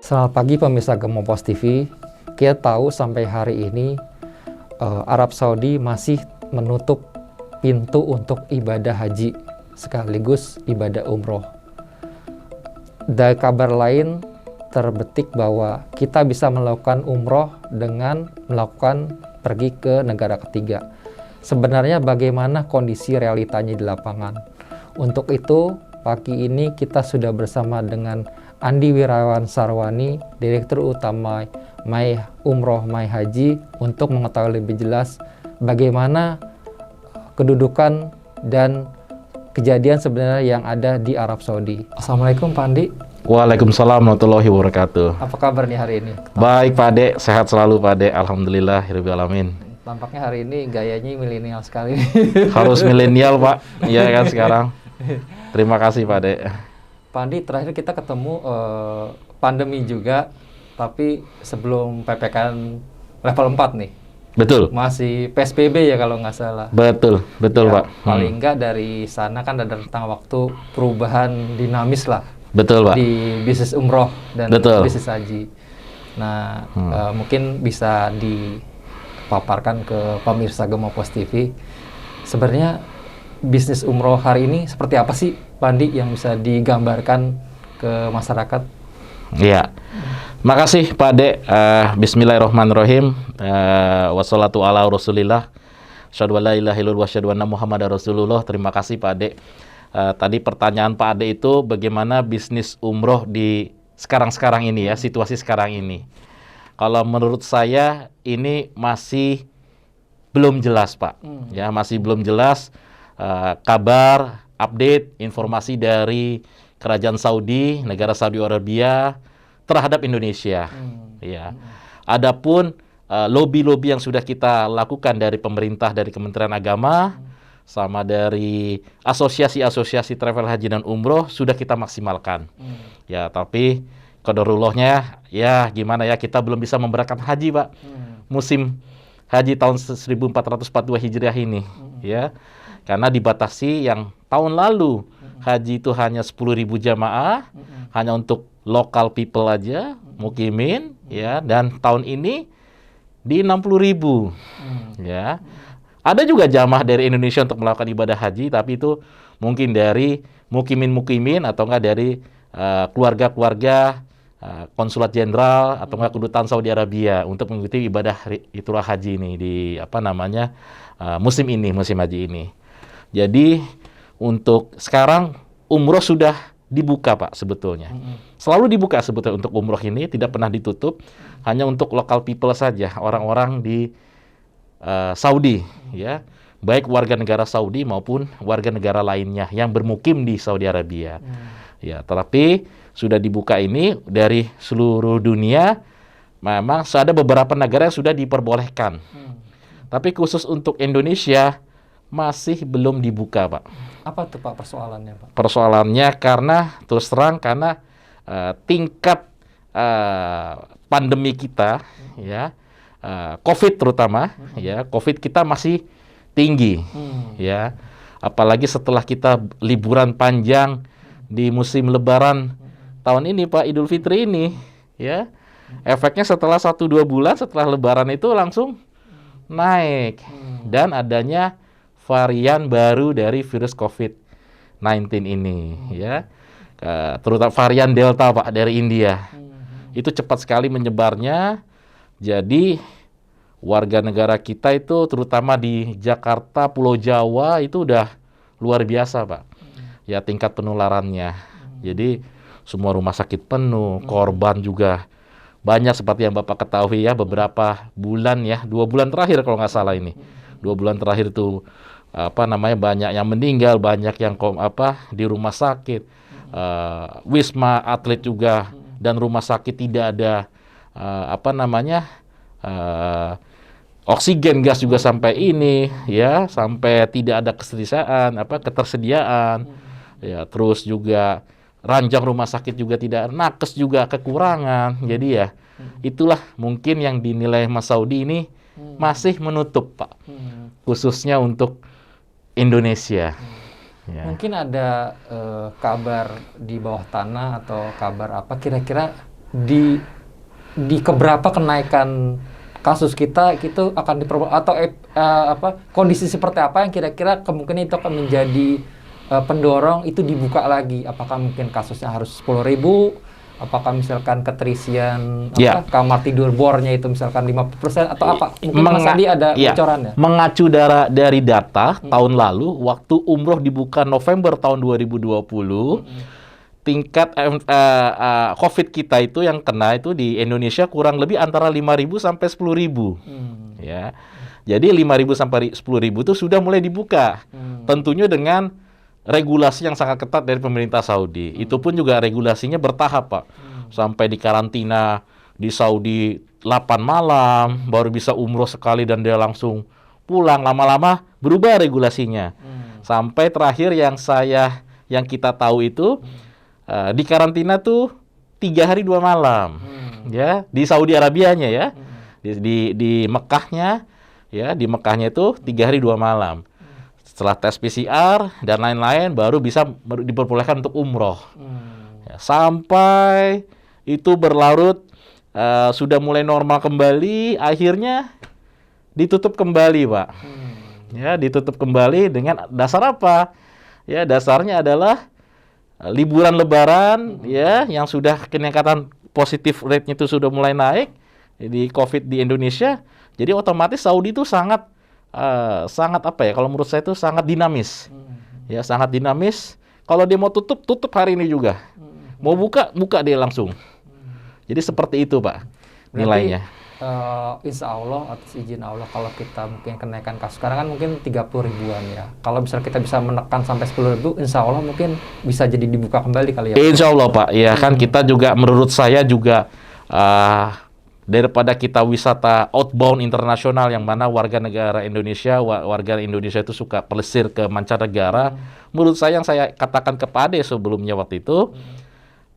Selamat pagi pemirsa Gemopos TV. Kita tahu sampai hari ini Arab Saudi masih menutup pintu untuk ibadah haji sekaligus ibadah umroh. Dari kabar lain terbetik bahwa kita bisa melakukan umroh dengan melakukan pergi ke negara ketiga. Sebenarnya bagaimana kondisi realitanya di lapangan? Untuk itu pagi ini kita sudah bersama dengan Andi Wirawan Sarwani, Direktur Utama My Umroh My Haji, untuk mengetahui lebih jelas bagaimana kedudukan dan kejadian sebenarnya yang ada di Arab Saudi. Assalamualaikum Pak Andi. Waalaikumsalam warahmatullahi wabarakatuh. Apa kabar nih hari ini? Baik Pak Dek, sehat selalu Pak Dek. Alhamdulillah, hirbil alamin. Tampaknya hari ini gayanya milenial sekali. Harus milenial Pak, iya kan sekarang. Terima kasih Pak Dek. Pak Andi, terakhir kita ketemu pandemi juga, tapi sebelum PPKM level 4 nih. Betul. Masih PSBB ya kalau nggak salah. Betul Ya, Pak. Paling nggak dari sana kan ada tentang waktu perubahan dinamis lah. Betul Pak. Di bisnis umroh dan Betul. bisnis haji. Nah, mungkin bisa dipaparkan ke pemirsa Gemopos TV. Sebenarnya bisnis umroh hari ini seperti apa sih, Pak Andi, yang bisa digambarkan ke masyarakat? Iya. Makasih Pak Dek. Bismillahirrahmanirrahim. Wassalatu ala rasulillah. Asyhadu an la ilaha illallah wa asyhadu anna Muhammadar Rasulullah. Terima kasih Pak Dek. Tadi pertanyaan Pak Ade itu bagaimana bisnis umroh di sekarang-sekarang ini ya, situasi sekarang ini. Kalau menurut saya ini masih belum jelas Pak, ya masih belum jelas kabar, update, informasi dari Kerajaan Saudi, negara Saudi Arabia terhadap Indonesia. Ya, adapun lobby-lobby yang sudah kita lakukan dari pemerintah, dari Kementerian Agama, sama dari asosiasi-asosiasi travel haji dan umroh sudah kita maksimalkan. Ya, tapi qadarullahnya ya gimana ya, kita belum bisa memberangkatkan haji Pak. Musim haji tahun 1442 Hijriah ini ya. Karena dibatasi yang tahun lalu haji itu hanya 10.000 jamaah, hanya untuk local people aja, mukimin ya, dan tahun ini di 60.000 ya. Ada juga jamaah dari Indonesia untuk melakukan ibadah haji, tapi itu mungkin dari mukimin-mukimin atau enggak dari keluarga-keluarga konsulat jenderal atau enggak kedutaan Saudi Arabia untuk mengikuti ibadah itulah haji ini di musim ini, musim haji ini. Jadi untuk sekarang umroh sudah dibuka Pak sebetulnya. Selalu dibuka sebetulnya untuk umroh ini, tidak pernah ditutup, hanya untuk local people saja, orang-orang di Saudi ya, baik warga negara Saudi maupun warga negara lainnya yang bermukim di Saudi Arabia. Ya, tetapi sudah dibuka ini dari seluruh dunia. Memang ada beberapa negara yang sudah diperbolehkan. Tapi khusus untuk Indonesia masih belum dibuka, Pak. Apa tuh Pak persoalannya, Pak? Persoalannya karena terus terang karena tingkat pandemi kita ya, COVID terutama ya, COVID kita masih tinggi ya, apalagi setelah kita liburan panjang di musim Lebaran tahun ini Pak, Idul Fitri ini ya, efeknya setelah 1-2 bulan setelah Lebaran itu langsung naik dan adanya varian baru dari virus COVID-19 ini ya, terutama varian Delta Pak dari India itu cepat sekali menyebarnya. Jadi warga negara kita itu terutama di Jakarta, Pulau Jawa itu udah luar biasa Pak. Ya tingkat penularannya. Jadi semua rumah sakit penuh, korban juga banyak seperti yang Bapak ketahui ya, beberapa bulan ya, 2 bulan terakhir kalau nggak salah ini. 2 bulan terakhir itu banyak yang meninggal, banyak yang di rumah sakit. Wisma Atlet juga dan rumah sakit tidak ada oksigen gas juga sampai ini ya, sampai tidak ada ketersediaan ya, terus juga ranjang rumah sakit juga tidak, nakes juga kekurangan. Jadi ya itulah mungkin yang dinilai Mas Saudi ini masih menutup Pak, khususnya untuk Indonesia. Ya. Mungkin ada kabar di bawah tanah atau kabar apa kira-kira di keberapa kenaikan kasus kita itu akan atau kondisi seperti apa yang kira-kira kemungkinan itu akan menjadi pendorong itu dibuka lagi? Apakah mungkin kasusnya harus 10.000? Apakah misalkan keterisian kamar tidur bornya itu misalkan 50% atau apa? Mungkin Mas Andi ada bocorannya? Mengacu dari data tahun lalu, waktu umroh dibuka November tahun 2020, tingkat COVID kita itu yang kena itu di Indonesia kurang lebih antara 5.000 sampai 10.000. Ya. Jadi 5.000 sampai 10.000 itu sudah mulai dibuka. Tentunya dengan regulasi yang sangat ketat dari pemerintah Saudi. Itu pun juga regulasinya bertahap, Pak. Sampai di karantina di Saudi 8 malam, baru bisa umroh sekali dan dia langsung pulang. Lama-lama berubah regulasinya. Sampai terakhir yang kita tahu itu di karantina tuh 3 hari 2 malam. Ya, di Saudi Arabianya ya. Di Mekahnya ya, di Mekahnya itu 3 hari 2 malam. Setelah tes PCR dan lain-lain baru bisa diperbolehkan untuk umroh. Ya, sampai itu berlarut sudah mulai normal kembali, akhirnya ditutup kembali, Pak. Ya, ditutup kembali dengan dasar apa? Ya, dasarnya adalah liburan Lebaran ya, yang sudah kenaikan positif rate-nya itu sudah mulai naik di COVID di Indonesia. Jadi otomatis Saudi itu sangat apa ya, kalau menurut saya itu sangat dinamis. Ya, sangat dinamis. Kalau dia mau tutup hari ini juga. Mau buka dia langsung. Jadi seperti itu, Pak, nilainya. Insya Allah atas izin Allah, kalau kita mungkin kenaikan kasus sekarang kan mungkin 30 ribuan ya. Kalau misalnya kita bisa menekan sampai 10.000, insya Allah mungkin bisa jadi dibuka kembali kali ya. Insya Allah, Pak. Ya kan kita juga, menurut saya juga daripada kita wisata outbound internasional yang mana warga negara Indonesia itu suka pelesir ke mancanegara, menurut saya yang saya katakan ke Pak Ade sebelumnya waktu itu,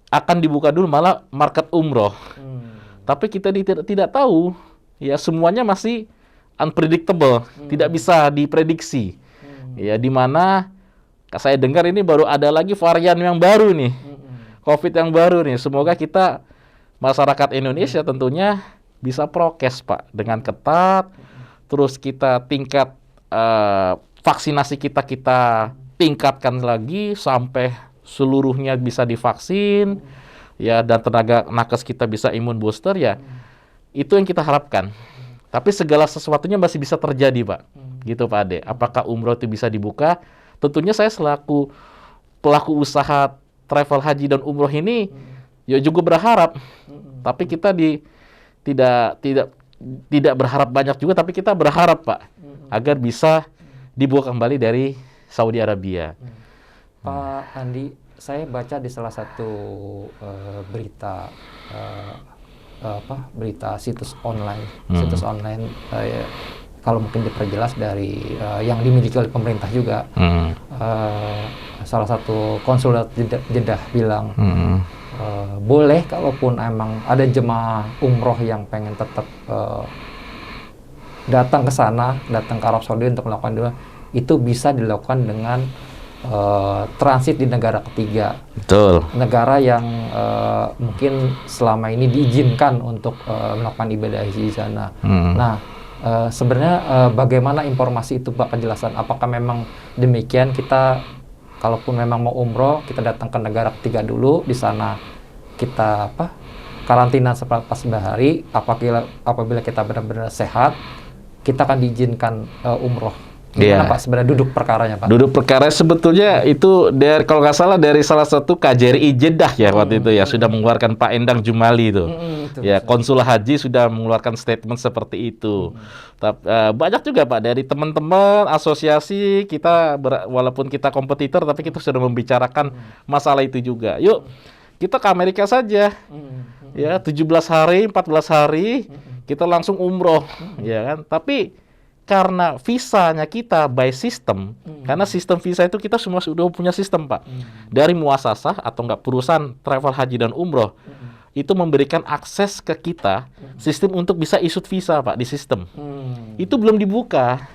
akan dibuka dulu malah market umroh. Tapi kita tidak tahu, ya semuanya masih unpredictable, tidak bisa diprediksi. Ya, di mana saya dengar ini baru ada lagi varian yang baru nih, COVID yang baru nih. Semoga kita masyarakat Indonesia tentunya bisa prokes, Pak, dengan ketat. Terus kita tingkat vaksinasi kita tingkatkan lagi sampai seluruhnya bisa divaksin, ya, dan tenaga nakes kita bisa imun booster, ya. Itu yang kita harapkan. Tapi segala sesuatunya masih bisa terjadi, Pak. Gitu, Pak Ade. Apakah umroh itu bisa dibuka? Tentunya saya selaku pelaku usaha travel haji dan umroh ini ya juga berharap. Tapi kita tidak berharap banyak juga, tapi kita berharap, Pak, agar bisa dibuka kembali dari Saudi Arabia. Pak Andi, saya baca di salah satu berita situs online, kalau mungkin diperjelas dari yang dimiliki oleh pemerintah juga, salah satu konsulat Jeddah bilang boleh kalaupun emang ada jemaah umroh yang pengen tetap datang ke sana, datang ke Arab Saudi untuk melakukan dua, itu bisa dilakukan dengan transit di negara ketiga. Betul. Negara yang mungkin selama ini diizinkan untuk melakukan ibadah haji di sana. Nah, sebenarnya bagaimana informasi itu, Pak, kejelasan? Apakah memang demikian, kita kalaupun memang mau umroh, kita datang ke negara ketiga dulu, di sana kita karantina selama 14 hari, apabila kita benar-benar sehat, kita akan diizinkan umroh. Gimana, Pak, sebenarnya duduk perkaranya, Pak? Duduk perkara sebetulnya itu dari, kalau nggak salah, dari salah satu KJRI Jeddah ya waktu itu ya, sudah mengeluarkan Pak Endang Jumali itu. Ya, konsul haji sudah mengeluarkan statement seperti itu. Banyak juga, Pak, dari teman-teman asosiasi kita, walaupun kita kompetitor, tapi kita sudah membicarakan masalah itu juga. Yuk, kita ke Amerika saja. Ya, 17 hari, 14 hari, kita langsung umroh, ya kan? Tapi karena visanya kita by system, karena sistem visa itu kita semua sudah punya sistem, Pak. Dari muasasah atau enggak perusahaan travel haji dan umroh, itu memberikan akses ke kita sistem untuk bisa isut visa, Pak, di sistem. Itu belum dibuka.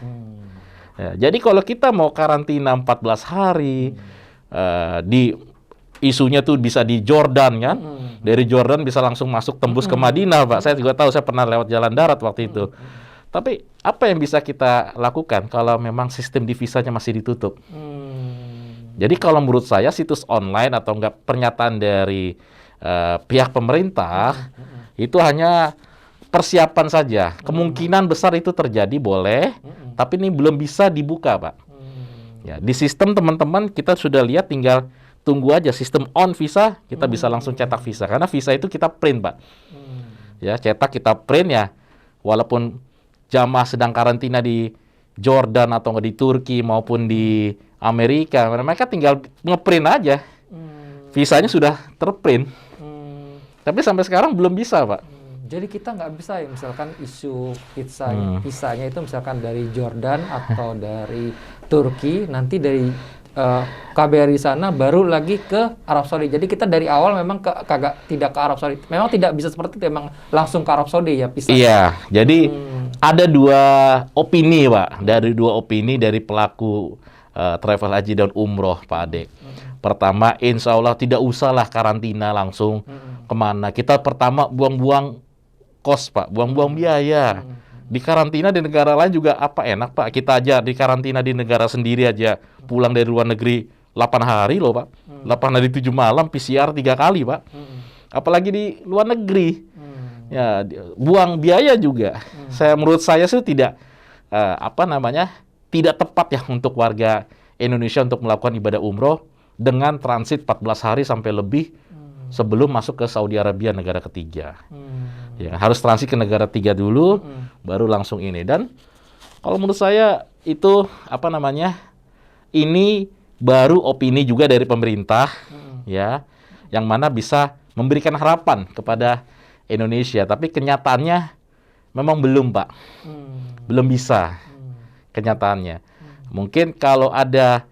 Ya, jadi kalau kita mau karantina 14 hari, isunya tuh bisa di Jordan kan. Dari Jordan bisa langsung masuk tembus ke Madinah, Pak. Saya juga tahu, saya pernah lewat jalan darat waktu itu. Tapi apa yang bisa kita lakukan kalau memang sistem di visanya masih ditutup? Jadi kalau menurut saya situs online atau enggak pernyataan dari pihak pemerintah itu hanya persiapan saja. Kemungkinan besar itu terjadi boleh, tapi ini belum bisa dibuka, Pak. Ya, di sistem teman-teman kita sudah lihat, tinggal tunggu aja sistem on visa, kita bisa langsung cetak visa. Karena visa itu kita print, Pak. Ya, cetak kita print ya. Walaupun jamaah sedang karantina di Jordan atau di Turki maupun di Amerika, mereka tinggal ngeprint aja. Visanya sudah terprint. Tapi sampai sekarang belum bisa, Pak. Jadi kita nggak bisa ya, misalkan isu visanya itu misalkan dari Jordan atau dari Turki, nanti dari KBRI sana baru lagi ke Arab Saudi. Jadi kita dari awal memang tidak ke Arab Saudi. Memang tidak bisa seperti itu, memang langsung ke Arab Saudi ya pisah. Iya, jadi ada dua opini, Pak. Dari dua opini dari pelaku travel haji dan umroh, Pak Ade. Pertama, insya Allah tidak usahlah karantina langsung kemana. Kita pertama buang-buang kos, Pak, buang-buang biaya. Di karantina di negara lain juga apa enak, Pak. Kita aja di karantina di negara sendiri aja, pulang dari luar negeri 8 hari loh, Pak. 8 hari 7 malam, PCR 3 kali, Pak. Apalagi di luar negeri. Ya, buang biaya juga. Menurut saya sih tidak tidak tepat ya untuk warga Indonesia untuk melakukan ibadah umroh dengan transit 14 hari sampai lebih sebelum masuk ke Saudi Arabia, negara ketiga. Ya, harus transit ke negara 3 dulu, baru langsung ini. Dan kalau menurut saya itu ini baru opini juga dari pemerintah, ya, yang mana bisa memberikan harapan kepada Indonesia. Tapi kenyataannya memang belum, Pak, belum bisa kenyataannya. Mungkin kalau ada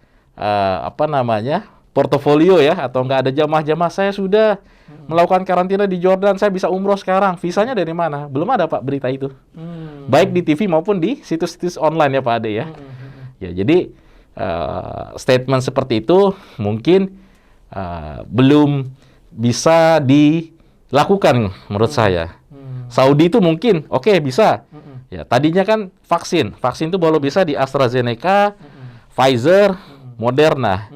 portofolio ya, atau nggak ada jamaah-jamaah saya sudah melakukan karantina di Jordan, saya bisa umroh sekarang. Visanya dari mana? Belum ada, Pak, berita itu. Baik di TV maupun di situs-situs online ya, Pak Ade ya. Ya, jadi statement seperti itu mungkin belum bisa dilakukan menurut saya. Saudi itu mungkin oke, bisa. Ya, tadinya kan vaksin itu baru bisa di AstraZeneca, Pfizer, Moderna.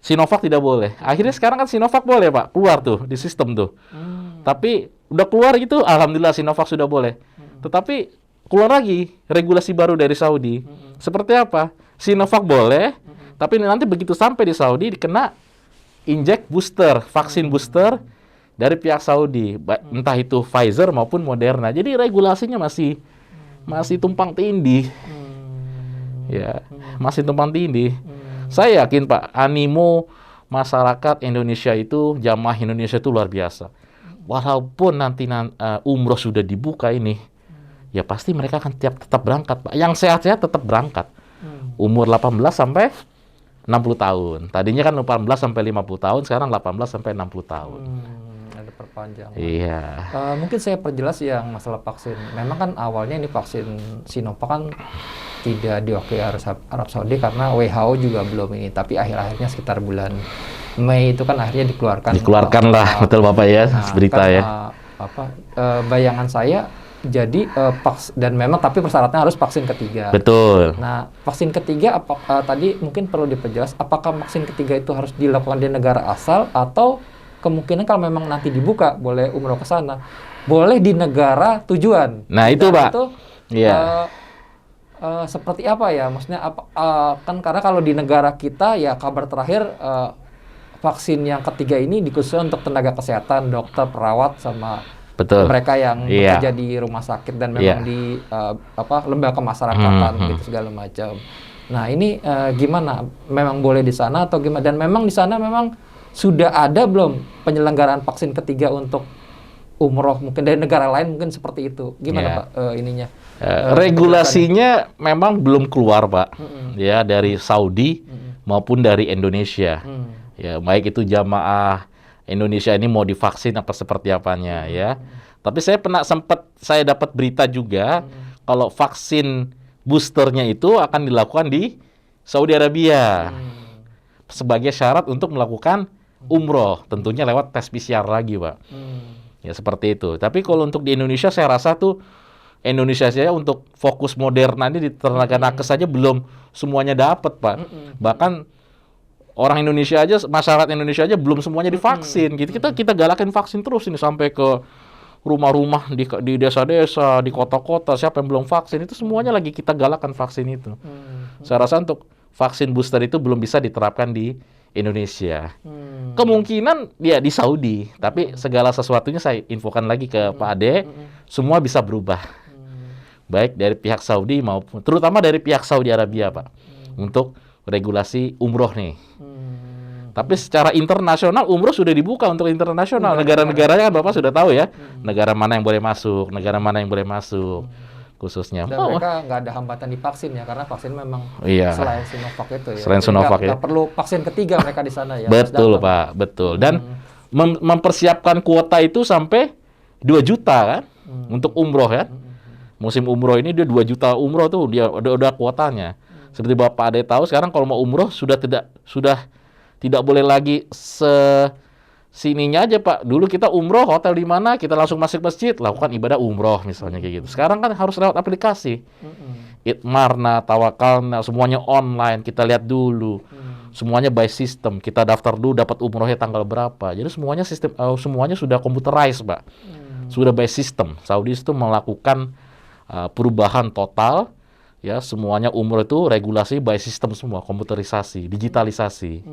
Sinovac tidak boleh. Akhirnya sekarang kan Sinovac boleh, Pak, keluar tuh di sistem tuh. Tapi udah keluar gitu, alhamdulillah Sinovac sudah boleh. Tetapi keluar lagi regulasi baru dari Saudi. Seperti apa? Sinovac boleh, tapi nanti begitu sampai di Saudi dikena injek booster, vaksin booster dari pihak Saudi, entah itu Pfizer maupun Moderna. Jadi regulasinya masih tumpang tindih. Ya, masih tumpang tindih. Saya yakin, Pak, animo masyarakat Indonesia itu, jamaah Indonesia itu luar biasa. Walaupun nanti umroh sudah dibuka ini, ya pasti mereka akan tetap berangkat, Pak. Yang sehat-sehat tetap berangkat. Umur 18 sampai 60 tahun. Tadinya kan 18 sampai 50 tahun, sekarang 18 sampai 60 tahun. Ada perpanjangan. Iya. Mungkin saya perjelas yang masalah vaksin. Memang kan awalnya ini vaksin Sinovac kan tidak diwakili Arab Saudi karena WHO juga belum ini, tapi akhir-akhirnya sekitar bulan Mei itu kan akhirnya dikeluarkanlah, betul Bapak ya, berita kan, ya. Bayangan saya jadi dan memang tapi persyaratannya harus vaksin ketiga. Betul. Nah, vaksin ketiga tadi mungkin perlu diperjelas, apakah vaksin ketiga itu harus dilakukan di negara asal atau kemungkinan kalau memang nanti dibuka boleh umroh ke sana, boleh di negara tujuan. Nah, itu Pak. Itu seperti apa ya? Maksudnya kan karena kalau di negara kita ya kabar terakhir vaksin yang ketiga ini dikhususkan untuk tenaga kesehatan, dokter, perawat sama mereka yang bekerja di rumah sakit dan memang di lembaga kemasyarakatan gitu segala macam. Nah, ini gimana? Memang boleh di sana atau gimana? Dan memang di sana memang sudah ada belum penyelenggaraan vaksin ketiga untuk umroh, mungkin dari negara lain mungkin seperti itu. Gimana Pak ininya? Regulasinya memang belum keluar, Pak. Ya, dari Saudi maupun dari Indonesia. Ya, baik itu jamaah Indonesia ini mau divaksin apa seperti apanya ya. Tapi saya dapat berita juga kalau vaksin boosternya itu akan dilakukan di Saudi Arabia. Sebagai syarat untuk melakukan umroh, tentunya lewat tes PCR lagi, Pak. Ya seperti itu. Tapi kalau untuk di Indonesia saya rasa tuh Indonesia saja untuk fokus Moderna ini di tenaga nakes saja belum semuanya dapat, Pak. Bahkan orang Indonesia aja, masyarakat Indonesia aja belum semuanya divaksin. Gitu. Kita galakin vaksin terus ini sampai ke rumah-rumah di desa-desa, di kota-kota. Siapa yang belum vaksin itu semuanya lagi kita galakan vaksin itu. Saya rasa untuk vaksin booster itu belum bisa diterapkan di Indonesia. Kemungkinan ya di Saudi, tapi segala sesuatunya saya infokan lagi ke Pak Ade, semua bisa berubah. Baik dari pihak Saudi maupun terutama dari pihak Saudi Arabia, Pak. Untuk regulasi umroh nih. Tapi secara internasional umroh sudah dibuka untuk internasional. Negara-negaranya kan Bapak sudah tahu ya. Negara mana yang boleh masuk, negara mana yang boleh masuk. Khususnya. Dan mereka nggak ada hambatan di vaksin ya, karena vaksin memang iya. selain Sinovac itu ya. Selain Sinovac ya. Nggak perlu vaksin ketiga mereka di sana ya. Betul Pak, betul. Dan mempersiapkan kuota itu sampai 2 juta kan untuk umroh kan. Musim umroh ini dia 2 juta umroh tuh dia udah kuotanya. Seperti Bapak Ade tahu sekarang kalau mau umroh sudah tidak boleh lagi sininya aja Pak. Dulu kita umroh hotel di mana kita langsung masuk masjid lakukan ibadah umroh misalnya kayak gitu. Sekarang kan harus lewat aplikasi. Itmarna, Tawakalna, semuanya online. Kita lihat dulu. Semuanya by system. Kita daftar dulu dapat umrohnya tanggal berapa. Jadi semuanya semuanya sudah computerized, Pak. Sudah by system. Saudi itu melakukan perubahan total. Ya, semuanya umroh itu regulasi by system semua, komputerisasi, digitalisasi.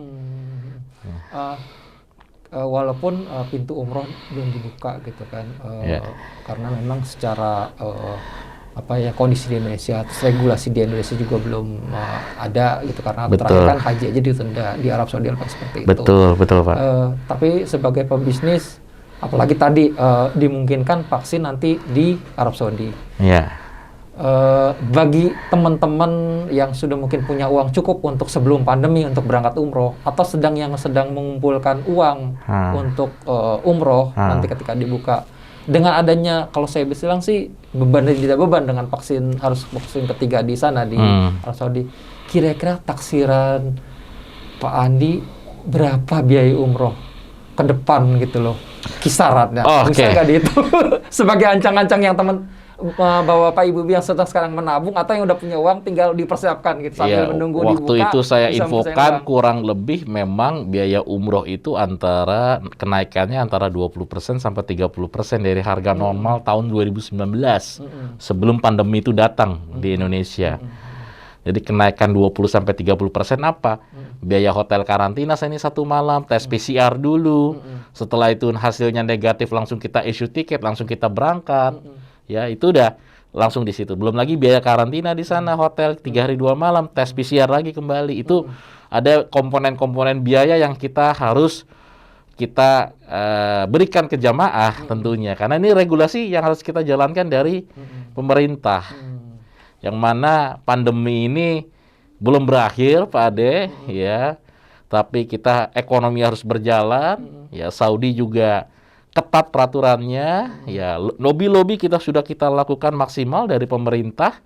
Walaupun pintu umroh belum dibuka gitu kan, karena memang secara kondisi di Indonesia, terus regulasi di Indonesia juga belum ada gitu, karena terakhir kan haji aja ditunda di Arab Saudi kan seperti itu. Betul Pak. Tapi sebagai pebisnis, apalagi tadi dimungkinkan vaksin nanti di Arab Saudi. Iya. Bagi teman-teman yang sudah mungkin punya uang cukup untuk sebelum pandemi untuk berangkat umroh atau sedang mengumpulkan uang untuk umroh nanti ketika dibuka, dengan adanya kalau saya bilang sih tidak beban dengan harus vaksin ketiga di sana di Arab Saudi, kira-kira taksiran Pak Andi berapa biaya umroh ke depan gitu loh, kisarannya bisa nggak dihitung sebagai ancang-ancang yang bahwa Bapak Ibu yang sedang sekarang menabung atau yang udah punya uang tinggal dipersiapkan gitu sambil menunggu waktu dibuka. Waktu itu saya infokan kurang lebih memang biaya umroh itu kenaikannya antara 20% sampai 30% dari harga normal tahun 2019 sebelum pandemi itu datang di Indonesia. Jadi kenaikan 20 sampai 30% apa? Biaya hotel karantina ini 1 malam, tes PCR dulu. Setelah itu hasilnya negatif langsung kita issue tiket, langsung kita berangkat. Ya, itu udah langsung di situ. Belum lagi biaya karantina di sana, hotel 3 hari 2 malam, tes PCR lagi kembali. Itu ada komponen-komponen biaya yang harus kita berikan ke jamaah tentunya. Karena ini regulasi yang harus kita jalankan dari pemerintah. Yang mana pandemi ini belum berakhir, Pak Ade, ya. Tapi ekonomi harus berjalan, ya. Saudi juga ketat peraturannya, ya. Lobby-lobby sudah kita lakukan maksimal dari pemerintah.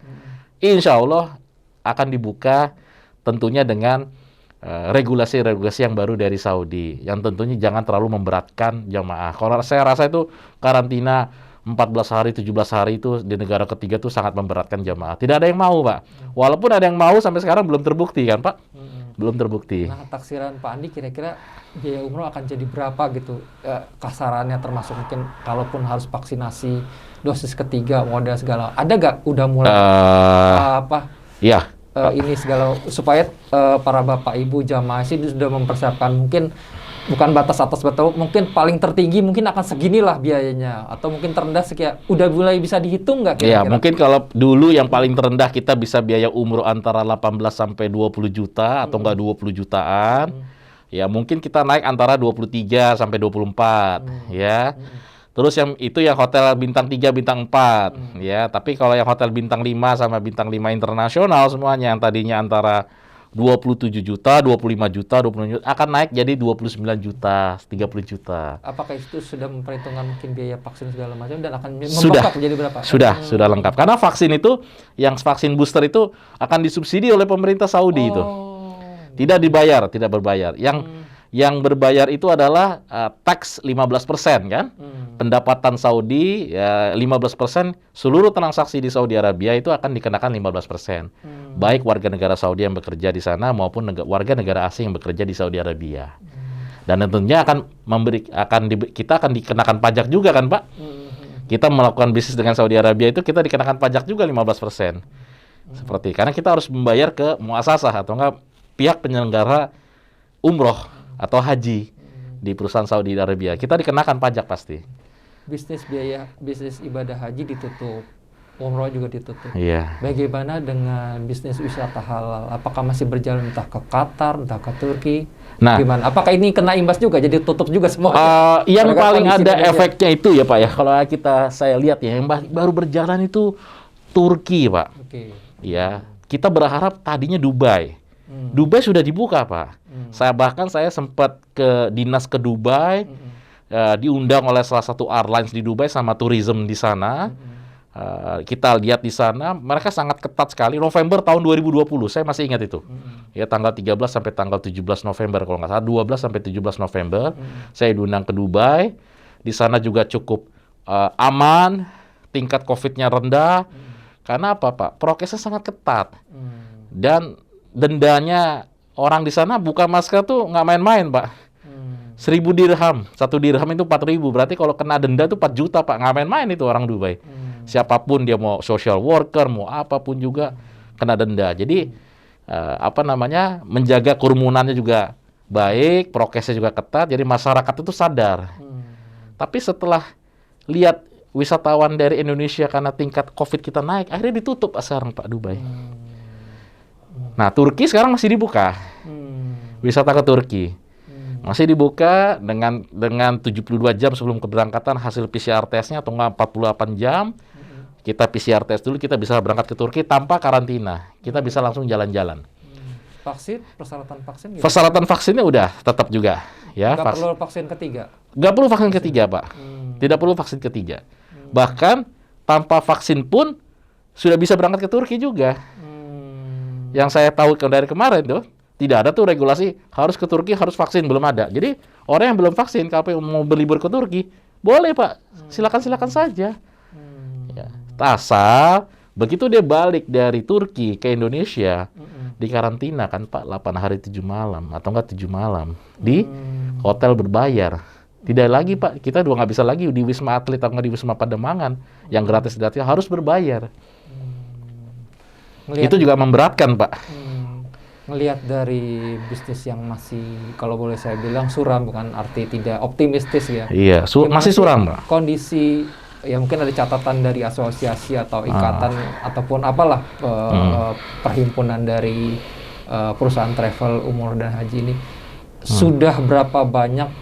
Insya Allah akan dibuka tentunya dengan regulasi-regulasi yang baru dari Saudi, yang tentunya jangan terlalu memberatkan jamaah. Kalau saya rasa itu karantina 14 hari, 17 hari itu di negara ketiga itu sangat memberatkan jamaah. Tidak ada yang mau, Pak. Walaupun ada yang mau sampai sekarang belum terbukti kan, Pak? Belum terbukti. Nah, taksiran Pak Andi kira-kira biaya umroh akan jadi berapa gitu? Kasarannya termasuk mungkin kalaupun harus vaksinasi dosis ketiga, model segala. Ada nggak udah mulai Iya. Ini segala supaya para bapak ibu jamaah sih sudah mempersiapkan mungkin bukan batas atas betul, mungkin paling tertinggi mungkin akan seginilah biayanya, atau mungkin terendah sekian, udah mulai bisa dihitung nggak kira-kira? Ya, mungkin kalau dulu yang paling terendah kita bisa biaya umroh antara 18 sampai 20 juta atau enggak 20 jutaan. Ya, mungkin kita naik antara 23 sampai 24, ya. Terus yang hotel bintang 3, bintang 4, ya. Tapi kalau yang hotel bintang 5 sama bintang 5 internasional semuanya yang tadinya antara 27 juta, 25 juta, 26 juta akan naik jadi 29 juta, 30 juta. Apakah itu sudah memperhitungkan mungkin biaya vaksin segala macam dan akan membengkak menjadi berapa? Sudah lengkap. Karena vaksin itu, yang vaksin booster itu akan disubsidi oleh pemerintah Saudi itu. Tidak berbayar. yang berbayar itu adalah tax 15% kan? Pendapatan Saudi ya 15%, seluruh transaksi di Saudi Arabia itu akan dikenakan 15%. Baik warga negara Saudi yang bekerja di sana maupun warga negara asing yang bekerja di Saudi Arabia. Dan tentunya kita akan dikenakan pajak juga kan, Pak? Kita melakukan bisnis dengan Saudi Arabia itu kita dikenakan pajak juga 15%. Seperti karena kita harus membayar ke muasasah atau enggak pihak penyelenggara umroh atau haji di perusahaan Saudi Arabia. Kita dikenakan pajak pasti. Bisnis ibadah haji ditutup, umroh juga ditutup. Iya. Bagaimana dengan bisnis wisata halal? Apakah masih berjalan entah ke Qatar, entah ke Turki? Nah, gimana? Apakah ini kena imbas juga? Jadi tutup juga semua? Yang paling ada Indonesia. efeknya itu ya Pak ya. Kalau saya lihat ya, yang baru berjalan itu Turki Pak. Oke. Ya, kita berharap tadinya Dubai. Dubai sudah dibuka Pak. Saya sempat ke dinas ke Dubai, diundang oleh salah satu airlines di Dubai sama tourism di sana. Kita lihat di sana, mereka sangat ketat sekali. November tahun 2020, saya masih ingat itu. Ya, tanggal 13 sampai tanggal 17 November kalau nggak salah, 12 sampai 17 November, saya diundang ke Dubai. Di sana juga cukup aman, tingkat COVID-nya rendah. Karena apa Pak? Prokesnya sangat ketat. Dan dendanya orang di sana buka masker tuh nggak main-main Pak. 1.000 dirham, 1 dirham itu 4.000. Berarti kalau kena denda tuh 4 juta Pak. Nggak main-main itu orang Dubai. Siapapun dia mau social worker, mau apapun juga kena denda. Jadi menjaga kerumunannya juga baik, prokesnya juga ketat. Jadi masyarakat itu sadar. Tapi setelah lihat wisatawan dari Indonesia karena tingkat COVID kita naik, akhirnya ditutup sekarang Pak Dubai. Nah, Turki sekarang masih dibuka. Wisata ke Turki. Masih dibuka dengan 72 jam sebelum keberangkatan hasil PCR testnya atau 48 jam. Kita PCR test dulu, kita bisa berangkat ke Turki tanpa karantina. Kita bisa langsung jalan-jalan. Vaksin, persyaratan vaksin gitu? Persyaratan vaksinnya udah tetap juga. Ya, nggak perlu vaksin ketiga? Nggak perlu vaksin ketiga, Pak. Tidak perlu vaksin ketiga. Bahkan tanpa vaksin pun sudah bisa berangkat ke Turki juga. Yang saya tahu dari kemarin tuh, tidak ada tuh regulasi harus ke Turki, harus vaksin, belum ada. Jadi orang yang belum vaksin, kalau mau berlibur ke Turki, boleh Pak, silakan saja. Ya. Asal begitu dia balik dari Turki ke Indonesia, di karantina kan Pak, 8 hari 7 malam, atau enggak 7 malam, di hotel berbayar. Tidak lagi Pak, kita juga nggak bisa lagi di Wisma Atlet atau di Wisma Pademangan, yang gratis-gratis harus berbayar. Itu juga memberatkan Pak. Ngelihat dari bisnis yang masih, kalau boleh saya bilang, suram, bukan arti tidak optimistis ya. Iya, masih suram Pak. Kondisi, ya mungkin ada catatan dari asosiasi atau ikatan ataupun apalah perhimpunan dari perusahaan travel umroh dan haji ini. Sudah berapa banyak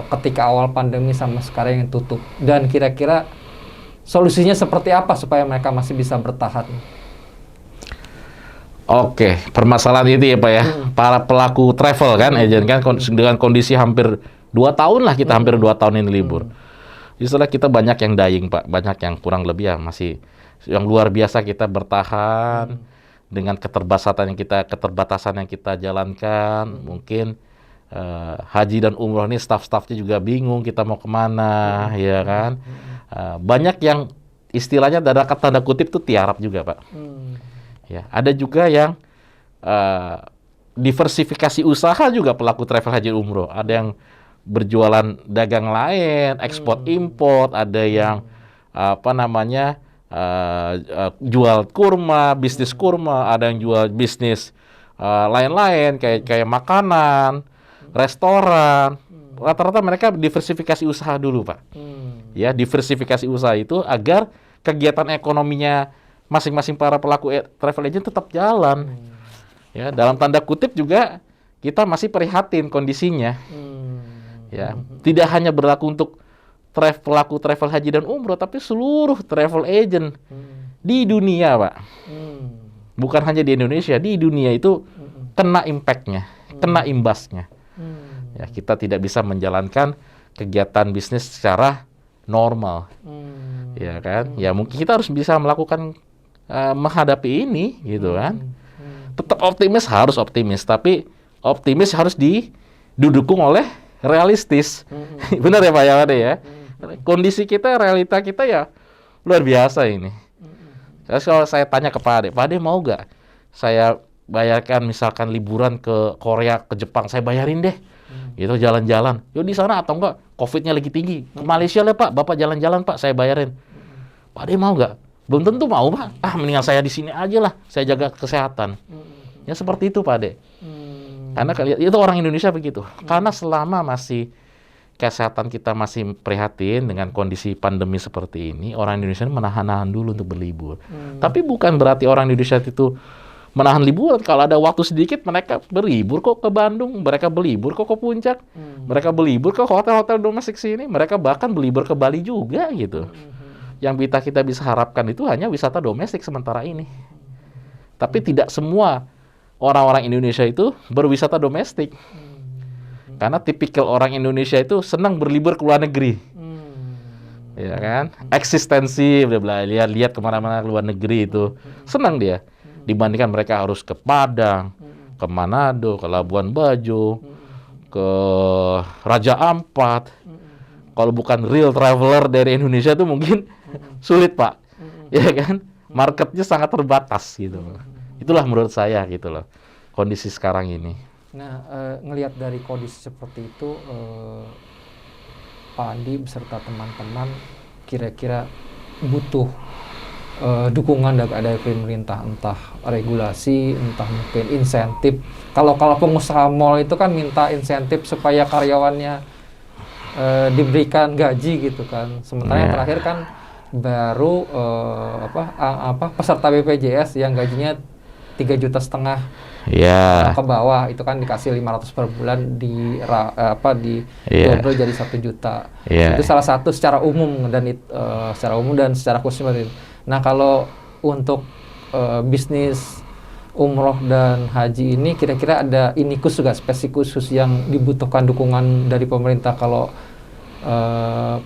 ketika awal pandemi sama sekarang yang tutup? Dan kira-kira solusinya seperti apa supaya mereka masih bisa bertahan? Oke, permasalahan itu ya Pak ya, para pelaku travel kan, agent kan, dengan kondisi hampir 2 tahun lah, kita hampir 2 tahun ini libur. Istilah kita banyak yang dying Pak, banyak yang kurang lebih ya masih, yang luar biasa kita bertahan dengan keterbatasan yang kita jalankan. Mungkin haji dan umroh ini staff-staffnya juga bingung kita mau kemana, ya kan. Banyak yang istilahnya tanda kutip tuh tiarap juga Pak. Ya, ada juga yang diversifikasi usaha juga pelaku travel haji umroh. Ada yang berjualan dagang lain, ekspor import, ada yang jual kurma, bisnis kurma, ada yang jual bisnis lain-lain kayak makanan, restoran. Rata-rata mereka diversifikasi usaha dulu, Pak. Ya, diversifikasi usaha itu agar kegiatan ekonominya masing-masing para pelaku travel agent tetap jalan. Ya, dalam tanda kutip juga kita masih prihatin kondisinya. Ya, tidak hanya berlaku untuk pelaku travel haji dan umroh, tapi seluruh travel agent di dunia, Pak. Bukan hanya di Indonesia, di dunia itu kena impact-nya, kena imbasnya. Ya, kita tidak bisa menjalankan kegiatan bisnis secara normal. Ya kan? Ya mungkin kita harus bisa melakukan menghadapi ini gitu kan. Tetap harus optimis, tapi optimis harus didukung oleh realistis. Benar ya Pak ya, Pak ya? Kondisi kita, realita kita ya luar biasa ini. Terus kalau saya tanya ke Pak Ade mau nggak saya bayarkan misalkan liburan ke Korea, ke Jepang, saya bayarin deh. Gitu jalan-jalan. Yuk di sana atau enggak? COVID-nya lagi tinggi. Ke Malaysia lah Pak, Bapak jalan-jalan Pak, saya bayarin. Pak Ade mau nggak? Belum tentu mau Pak. Mendingan saya di sini aja lah, saya jaga kesehatan. Ya seperti itu Pak Ade. Karena itu orang Indonesia begitu. Karena selama masih kesehatan kita masih prihatin dengan kondisi pandemi seperti ini, orang Indonesia menahan-nahan dulu untuk berlibur. Tapi bukan berarti orang Indonesia itu menahan liburan. Kalau ada waktu sedikit, mereka berlibur kok ke Bandung, mereka berlibur kok ke Puncak, mereka berlibur ke hotel-hotel domestik sini, mereka bahkan berlibur ke Bali juga gitu. Yang kita bisa harapkan itu hanya wisata domestik sementara ini. Tapi tidak semua orang-orang Indonesia itu berwisata domestik. Karena tipikal orang Indonesia itu senang berlibur ke luar negeri. Ya kan? Eksistensi, lihat kemana-mana ke luar negeri itu. Senang dia. Dibandingkan mereka harus ke Padang, ke Manado, ke Labuan Bajo, ke Raja Ampat. Kalau bukan real traveler dari Indonesia itu mungkin sulit Pak. Ya kan? Marketnya sangat terbatas gitu. Itulah menurut saya gitu loh. Kondisi sekarang ini. Nah, ngelihat dari kondisi seperti itu, Pak Andi beserta teman-teman kira-kira butuh dukungan dari pemerintah, entah regulasi, entah mungkin insentif. Kalau pengusaha mall itu kan minta insentif supaya karyawannya diberikan gaji gitu kan. Sementara yang terakhir kan baru peserta BPJS yang gajinya 3,5 juta ke bawah itu kan dikasih 500 per bulan double jadi 1 juta. Itu salah satu secara umum dan secara khusus. Nah, kalau untuk bisnis umroh dan haji ini kira-kira ada spesifikasi khusus yang dibutuhkan dukungan dari pemerintah kalau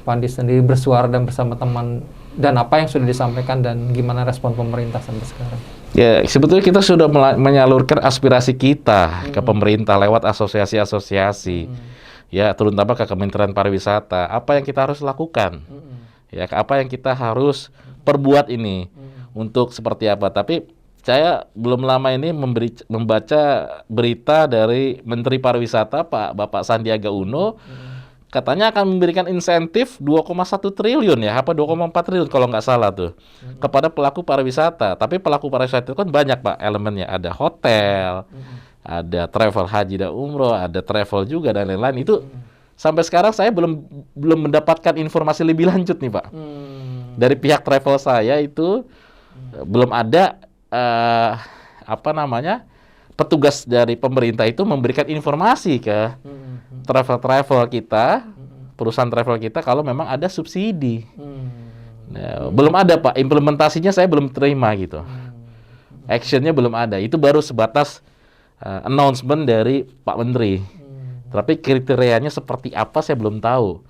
Pandi sendiri bersuara dan bersama teman, dan apa yang sudah disampaikan dan gimana respon pemerintah sampai sekarang? Ya, sebetulnya kita sudah menyalurkan aspirasi kita ke pemerintah lewat asosiasi-asosiasi. Ya, terutama ke Kementerian Pariwisata. Apa yang kita harus lakukan? Ya, apa yang kita harus perbuat ini untuk seperti apa? Tapi saya belum lama ini membaca berita dari Menteri Pariwisata Bapak Sandiaga Uno. Katanya akan memberikan insentif 2,1 triliun ya, apa 2,4 triliun kalau nggak salah tuh, kepada pelaku pariwisata. Tapi pelaku pariwisata itu kan banyak Pak elemennya, ada hotel, ada travel haji dan umroh, ada travel juga dan lain-lain. Itu sampai sekarang saya belum mendapatkan informasi lebih lanjut nih Pak. Dari pihak travel saya itu belum ada petugas dari pemerintah itu memberikan informasi ke travel kita, perusahaan travel kita kalau memang ada subsidi. Nah, belum ada Pak, implementasinya saya belum terima gitu. Actionnya belum ada, itu baru sebatas announcement dari Pak Menteri. Tapi kriterianya seperti apa saya belum tahu.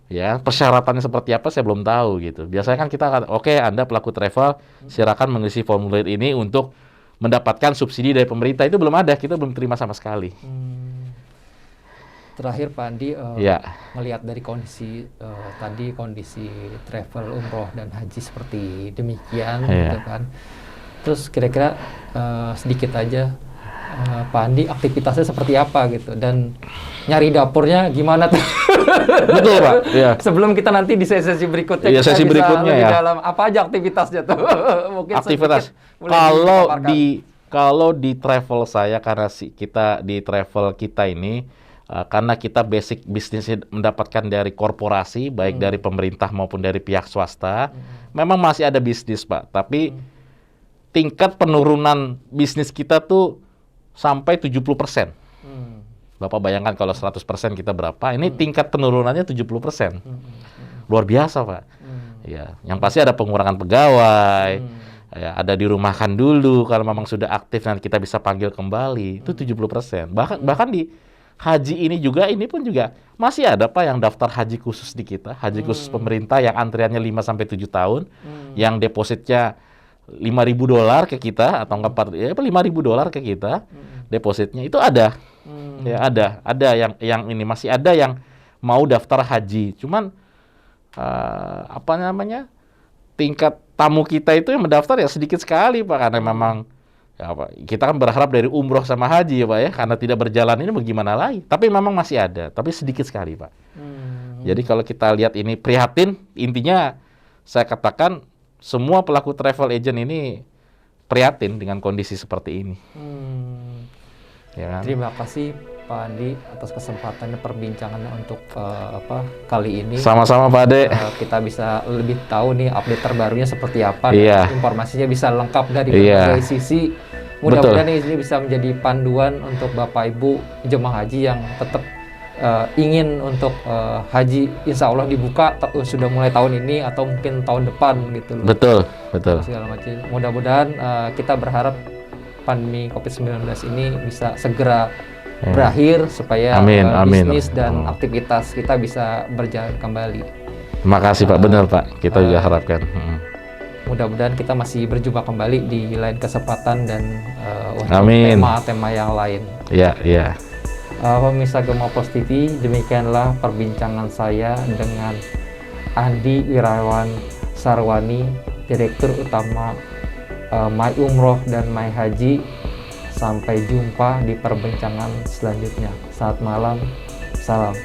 Ya, persyaratannya seperti apa saya belum tahu gitu. Biasanya kan kita akan, oke, Anda pelaku travel, silakan mengisi formulir ini untuk mendapatkan subsidi dari pemerintah. Itu belum ada, kita belum terima sama sekali. Terakhir Pak Andi, melihat dari kondisi kondisi travel umroh dan haji seperti demikian, gitu kan. Terus kira-kira sedikit aja Pak Andi aktivitasnya seperti apa gitu, dan nyari dapurnya gimana tuh? Betul Pak. Ya. Sebelum kita nanti di sesi berikutnya kita sesi bisa berikutnya lebih dalam apa aja aktivitasnya tuh? Mungkin aktivitas. Kalau di travel saya, karena kita di travel kita ini karena kita basic bisnisnya mendapatkan dari korporasi, baik dari pemerintah maupun dari pihak swasta, memang masih ada bisnis Pak. Tapi tingkat penurunan bisnis kita tuh sampai 70%. Bapak bayangkan kalau 100% kita berapa, ini tingkat penurunannya 70%. Luar biasa Pak. Ya, yang pasti ada pengurangan pegawai, ya, ada dirumahkan dulu kalau memang sudah aktif nanti kita bisa panggil kembali, itu 70%. Bahkan di haji ini pun juga masih ada Pak yang daftar haji khusus di kita, haji khusus pemerintah yang antriannya 5-7 tahun, yang depositnya $5.000 ke kita atau enggak $5.000 ke kita, depositnya itu ada. Ya ada yang ini masih ada yang mau daftar haji. Cuman apa namanya? Tingkat tamu kita itu yang mendaftar ya sedikit sekali Pak, karena memang ya, Pak, kita kan berharap dari umroh sama haji ya Pak ya, karena tidak berjalan ini bagaimana lagi. Tapi memang masih ada, tapi sedikit sekali Pak. Jadi kalau kita lihat ini prihatin, intinya saya katakan semua pelaku travel agent ini prihatin dengan kondisi seperti ini. Ya kan? Terima kasih Pak Andi atas kesempatannya perbincangannya untuk kali ini. Sama-sama Pak Ade. Kita bisa lebih tahu nih update terbarunya seperti apa. Iya. Dan informasinya bisa lengkap dari berbagai sisi. Mudah-mudahan ini bisa menjadi panduan untuk Bapak Ibu jemaah haji yang tetap ingin untuk haji insya Allah dibuka sudah mulai tahun ini atau mungkin tahun depan gitu loh. Betul. Segala macam. Mudah-mudahan kita berharap pandemi COVID-19 ini bisa segera berakhir supaya bisnis dan aktivitas kita bisa berjalan kembali. Terima kasih Pak, benar Pak. Kita juga harapkan. Mudah-mudahan kita masih berjumpa kembali di lain kesempatan dan untuk tema-tema yang lain. Iya. Pemirsa Gemopos TV, demikianlah perbincangan saya dengan Andi Wirawan Sarwani, Direktur Utama My Umroh dan My Haji. Sampai jumpa di perbincangan selanjutnya. Selamat malam, salam.